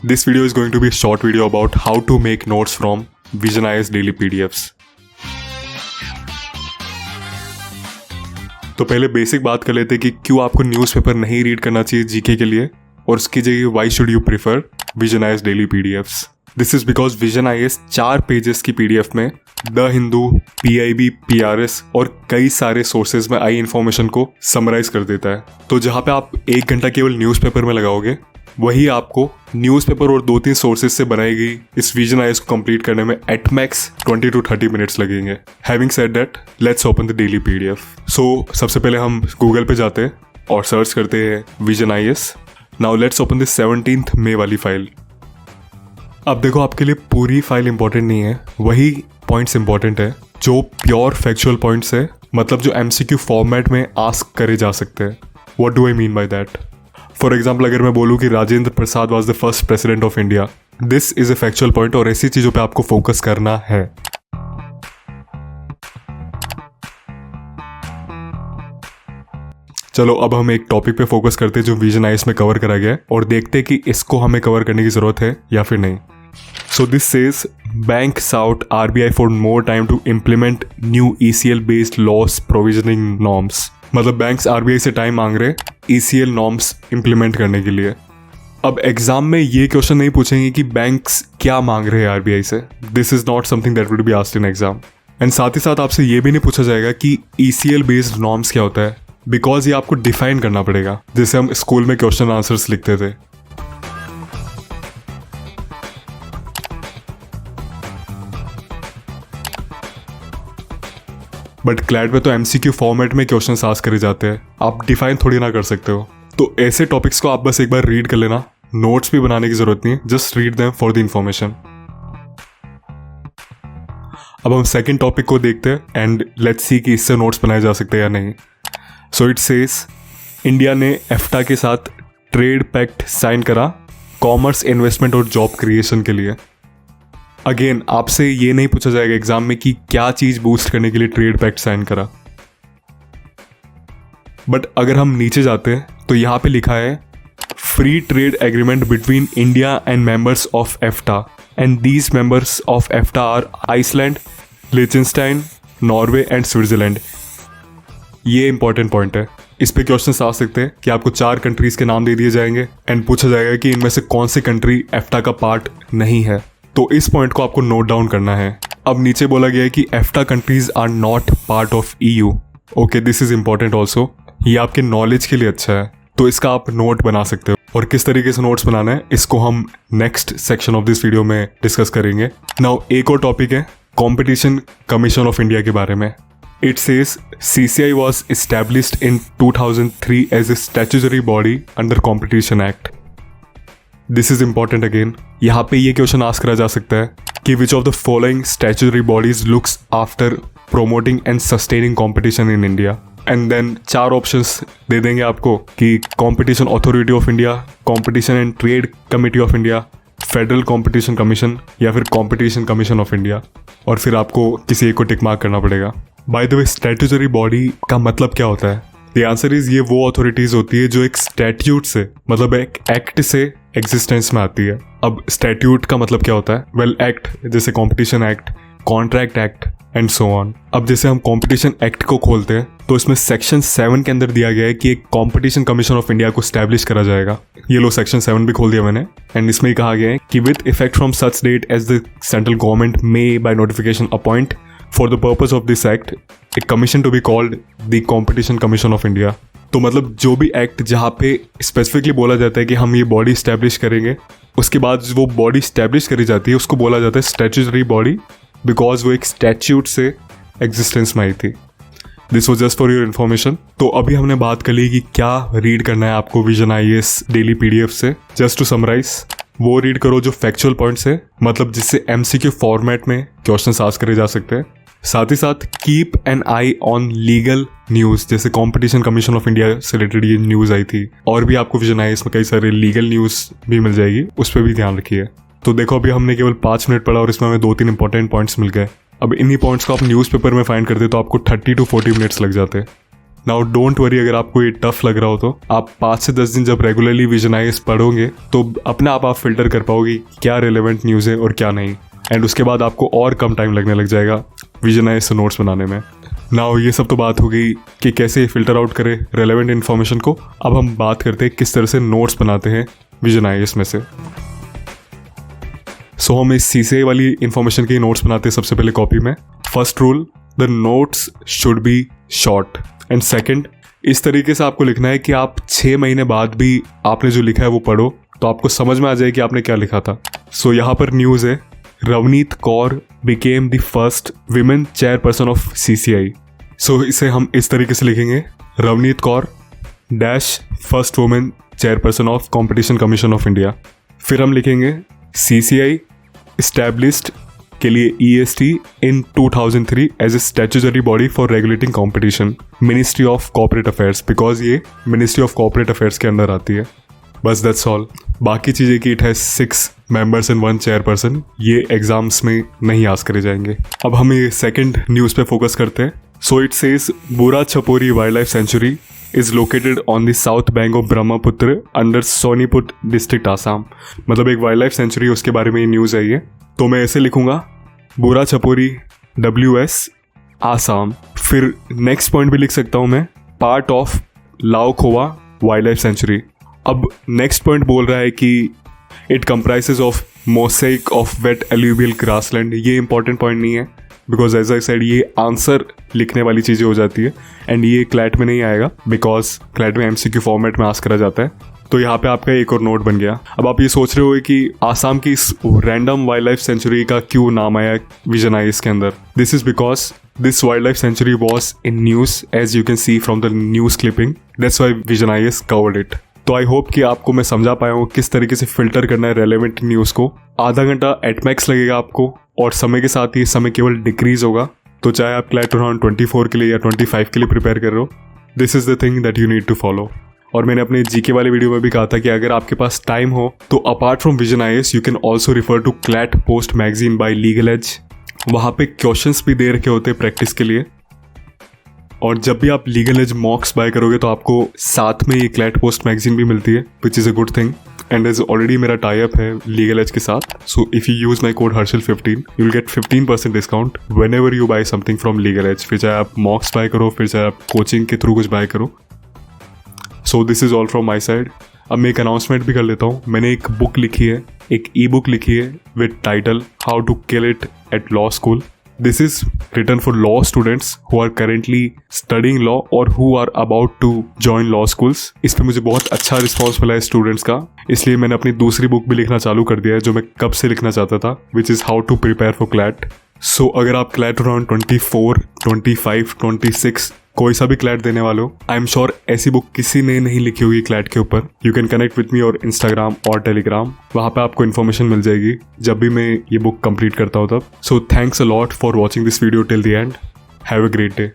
This video is going to be a short video about how to make notes from Vision IAS daily PDFs. तो पहले basic बात कर लेते हैं कि क्यों आपको न्यूज़पेपर नहीं रीड करना चाहिए जीके के लिए और उसकी जगह why should you prefer vision IAS daily PDFs. This is because vision IAS 4 pages की पीडीएफ में द हिंदू, पीआईबी, पीआरएस और कई सारे सोर्सेज में आई इन्फॉर्मेशन को समराइज कर देता है. तो जहाँ पे आप 1 घंटा केवल न्यूज़पेपर में लगाओगे वही आपको न्यूज़पेपर और 2-3 सोर्सेज से बनाई गई इस विजन आईएएस को कंप्लीट करने में एट मैक्स 20 to 30 मिनट्स लगेंगे. Having said that, let's open the daily PDF. So सबसे पहले हम गूगल पे जाते हैं और सर्च करते हैं vision IAS. Now let's open the 17th May वाली फाइल. अब देखो, आपके लिए पूरी फाइल इंपॉर्टेंट नहीं है, वही पॉइंट्स इंपॉर्टेंट है जो प्योर फैक्चुअल पॉइंट्स है, मतलब जो एमसीक्यू फॉर्मेट में आस्क करे जा सकते हैं. What do I mean by that? For example, अगर मैं बोलूँ कि Rajendra Prasad was the first president of India, this is a factual point और ऐसी चीज़ों पे आपको फोकस करना है. चलो अब हम एक टॉपिक पे फोकस करते हैं जो विजन आईएएस में कवर करा गया है और देखते हैं कि इसको हमें कवर करने की ज़रूरत है या फिर नहीं. So this says bank sought RBI for more time to implement new ECL based loss provisioning norms. मतलब बैंक्स आरबीआई से टाइम मांग रहे ईसीएल नॉर्म्स इंप्लीमेंट करने के लिए. अब एग्जाम में ये क्वेश्चन नहीं पूछेंगे कि बैंक्स क्या मांग रहे हैं आरबीआई से. This is not something that would be asked in exam. And साथ ही साथ आपसे ये भी नहीं पूछा जाएगा कि ईसीएल बेस्ड नॉर्म्स क्या होता है, बिकॉज ये आपको डिफाइन करना पड़ेगा, जैसे हम स्कूल में क्वेश्चन आंसर्स लिखते थे. बट क्लैट पे तो एमसीक्यू फॉर्मेट में क्वेश्चंस आस्क करे जाते हैं, आप डिफाइन थोड़ी ना कर सकते हो. तो ऐसे टॉपिक्स को आप बस एक बार रीड कर लेना, नोट्स भी बनाने की जरूरत नहीं है, just read them for the information. अब हम सेकंड टॉपिक को देखते हैं एंड लेट्स सी कि इससे नोट्स बनाए जा सकते हैं या नहीं. सो इट सेज इंडिया ने एफ्टा के साथ ट्रेड पैक्ट साइन करा कॉमर्स, इन्वेस्टमेंट और जॉब क्रिएशन के लिए. अगेन आपसे ये नहीं पूछा जाएगा एग्जाम में कि क्या चीज बूस्ट करने के लिए ट्रेड पैक्ट साइन करा. बट अगर हम नीचे जाते हैं तो यहाँ पे लिखा है free trade agreement between India and members of EFTA and these members of EFTA are Iceland, Liechtenstein, Norway and Switzerland. ये इंपॉर्टेंट पॉइंट है. इस पे क्वेश्चन आ सकते हैं कि आपको 4 कंट्रीज के नाम दे दिए जाएंगे एंड पूछा जाएगा कि इनमें से कौन सी कंट्री एफ्टा का पार्ट नहीं है. तो इस पॉइंट को आपको नोट डाउन करना है. अब नीचे बोला गया है कि EFTA countries are not part of EU. Okay, this is important also. ये आपके नॉलेज के लिए अच्छा है, तो इसका आप नोट बना सकते हो. और किस तरीके से नोट्स बनाना है इसको हम next section of this video में डिस्कस करेंगे. नाउ एक और टॉपिक है कॉम्पिटिशन कमीशन ऑफ इंडिया के बारे में. It says CCI was established in 2003 as a statutory body under Competition Act. This is important again. यहाँ पे ये क्वेश्चन आस्क करा जा सकता है कि which of the following statutory bodies looks after promoting and sustaining competition in India? And then 4 options दे देंगे आपको कि Competition Authority of India, Competition and Trade Committee of India, federal competition commission या फिर कॉम्पिटिशन कमीशन ऑफ इंडिया. और फिर आपको किसी एक को टिक मार्क करना पड़ेगा. By the way, statutory body का मतलब क्या होता है? द आंसर इज ये वो अथॉरिटीज होती है जो एक स्टैट्यूट से, मतलब एक एक्ट से एग्जिस्टेंस में आती है. अब स्टैट्यूट का मतलब क्या होता है? वेल, एक्ट जैसे competition act, contract act and so on. अब जैसे हम कॉम्पिटिशन एक्ट को खोलते हैं तो इसमें सेक्शन 7 के अंदर दिया गया है कि एक कॉम्पिटिशन कमीशन ऑफ इंडिया को स्टैब्लिश करा जाएगा. ये लो, सेक्शन 7 भी खोल दिया मैंने. एंड इसमें कहा गया है कि with effect from such date as the central government may by notification appoint for the purpose of this act a commission to be called the competition commission of India. तो मतलब जो भी एक्ट जहाँ पे स्पेसिफिकली बोला जाता है कि हम ये बॉडी स्टैब्लिश करेंगे, उसके बाद वो बॉडी स्टैब्लिश करी जाती है, उसको बोला जाता है स्टैट्यूटरी बॉडी, बिकॉज वो एक स्टैट्यूट से एग्जिस्टेंस में आई थी. This was just for your information. तो अभी हमने बात कर ली कि क्या रीड करना है आपको विजन आईएएस डेली पीडीएफ से. जस्ट टू समराइज, वो रीड करो जो फैक्चुअल पॉइंट्स है, मतलब जिससे एमसीक्यू फॉर्मेट में क्वेश्चन आस्क करे जा सकते हैं. साथ ही साथ keep an I on legal news, जैसे कॉम्पिटिशन कमीशन ऑफ इंडिया से रिलेटेड ये न्यूज़ आई थी, और भी आपको विजन आईएएस में कई सारे लीगल न्यूज़ भी मिल जाएगी, उस पर भी ध्यान रखिए. तो देखो, अभी हमने केवल 5 मिनट पढ़ा और इसमें हमें 2-3 इंपॉर्टेंट पॉइंट्स मिल गए. अब इन्हीं पॉइंट्स को आप न्यूज़पेपर में फाइंड करते तो आपको 30 to 40 मिनट्स लग जाते. नाउ डोंट वरी, अगर आपको ये टफ लग रहा हो तो आप 5 से 10 दिन जब रेगुलरली विजन आईएएस पढ़ोगे तो अपने आप फिल्टर कर पाओगे क्या रिलेवेंट न्यूज़ है और क्या नहीं, एंड उसके बाद आपको और कम टाइम लगने लग जाएगा विजन आईएएस से नोट्स बनाने में। नाउ ये सब तो बात हो गई कि कैसे फिल्टर आउट करें रेलेवेंट इन्फॉर्मेशन को। अब हम बात करते हैं किस तरह से नोट्स बनाते हैं विजन आईएएस में से। सो हम इस सीसीआई वाली इन्फॉर्मेशन के नोट्स बनाते हैं सबसे पहले कॉपी में। First rule, the notes should be short. And second, इस तरीके से आपको लिखना है कि आप 6 महीने बाद भी आपने जो लिखा है वो पढ़ो तो आपको समझ में आ जाए कि आपने क्या लिखा था। सो यहाँ पर न्यूज़ है, Ravneet Kaur became the first women chairperson of CCI. So इसे हम इस तरीके से लिखेंगे, Ravneet Kaur dash first women chairperson of Competition Commission of India. फिर हम लिखेंगे सीसीआई established के लिए EST in 2003 as a statutory body for regulating competition, Ministry of Corporate Affairs, because ये Ministry of Corporate Affairs के अंदर आती है। बस that's all। बाकी चीज़ें कि it has 6 members and 1 chairperson, ये एग्जाम्स में नहीं आस्क करे जाएंगे। अब हम ये सेकंड न्यूज़ पे फोकस करते हैं। सो it says Burha Chapori wild life sanctuary is located on the south bank of Brahmaputra under Sonitpur district Assam. मतलब एक वाइल्ड लाइफ सेंचुरी, उसके बारे में ये न्यूज़ आई है। तो मैं ऐसे लिखूंगा, बुरा छपोरी WS आसाम। फिर नेक्स्ट पॉइंट भी लिख सकता हूँ मैं, part of Laokhowa wild life sanctuary. अब नेक्स्ट पॉइंट बोल रहा है कि it comprises of mosaic of wet alluvial grassland. ये इंपॉर्टेंट पॉइंट नहीं है बिकॉज एज आई सेड ये आंसर लिखने वाली चीज़ें हो जाती है एंड ये क्लैट में नहीं आएगा बिकॉज क्लैट में MCQ फॉर्मेट में आस्क करा जाता है। तो यहाँ पे आपका एक और नोट बन गया। अब आप ये सोच रहे हो कि आसाम की इस रैंडम वाइल्ड लाइफ सेंचुरी का क्यों नाम आया विजन आईएएस के अंदर। This is because this wild life sanctuary was in news as you can see from the news clipping, that's why Vision IAS covered it. तो आई होप कि आपको मैं समझा पाया हूँ किस तरीके से फिल्टर करना है रेलेवेंट न्यूज़ को। आधा घंटा एटमैक्स लगेगा आपको और समय के साथ ये समय केवल डिक्रीज होगा। तो चाहे आप क्लैट राउंड 24 के लिए या 25 के लिए प्रिपेयर कर रहे हो, this is the thing that you need to follow. और मैंने अपने जीके वाले वीडियो में भी कहा था कि अगर आपके पास टाइम हो तो apart from Vision IAS you can also refer to CLAT post magazine by Legal Edge. वहाँ पे क्वेश्चंस भी दे रखे होते हैं प्रैक्टिस के लिए। और जब भी आप लीगल एज मॉक्स बाय करोगे तो आपको साथ में ये क्लैट पोस्ट मैगजीन भी मिलती है, which is a good thing. And as already मेरा टाई अप है लीगल एज के साथ, so if you use my code Harshal15 you will get 15% discount whenever you buy something from Legal Edge. फिर चाहे आप मॉक्स bye करो, फिर चाहे आप कोचिंग के थ्रू कुछ बाय करो। So this is all from my side. अब मैं एक अनाउंसमेंट भी कर लेता हूँ। मैंने एक बुक लिखी है, एक ई-बुक लिखी है with title how to kill it at law school. This is written for law students who are currently studying law or who are about to join law schools। इस पे मुझे बहुत अच्छा रिस्पॉन्स मिला है स्टूडेंट्स का, इसलिए मैंने अपनी दूसरी बुक भी लिखना चालू कर दिया है जो मैं कब से लिखना चाहता था, which is how to prepare for CLAT. So अगर आप क्लैट अराउंड 24, 25, 26 कोई सा भी क्लैट देने वाले हो, आई एम श्योर ऐसी बुक किसी ने नहीं लिखी होगी क्लैट के ऊपर। You can connect with me और इंस्टाग्राम और टेलीग्राम, वहाँ पे आपको इन्फॉर्मेशन मिल जाएगी जब भी मैं ये बुक कंप्लीट करता हूँ तब। So thanks a lot for watching this video till the end. Have a great day.